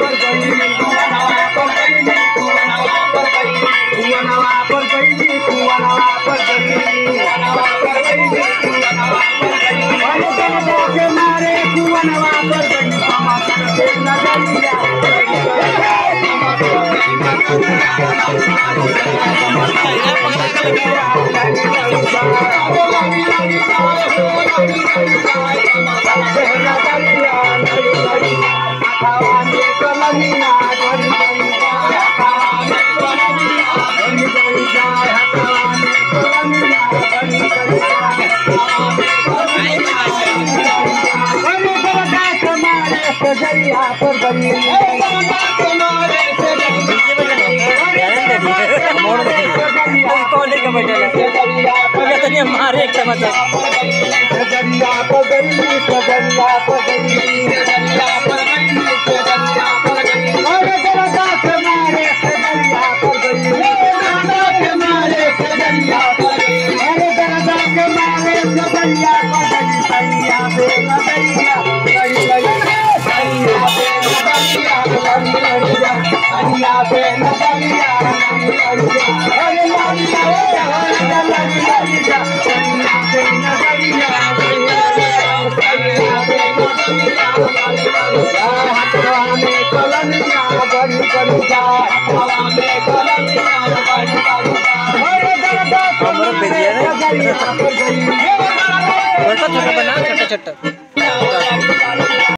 पर गई कुआनवा पर गई कुआनवा पर गई कुआनवा पर गई कुआनवा पर गई कुआनवा पर गई कुआनवा पर गई अरे दादा के मारे कुआनवा पर गई समाचार से नजरिया मारे क्या मतलब हमारा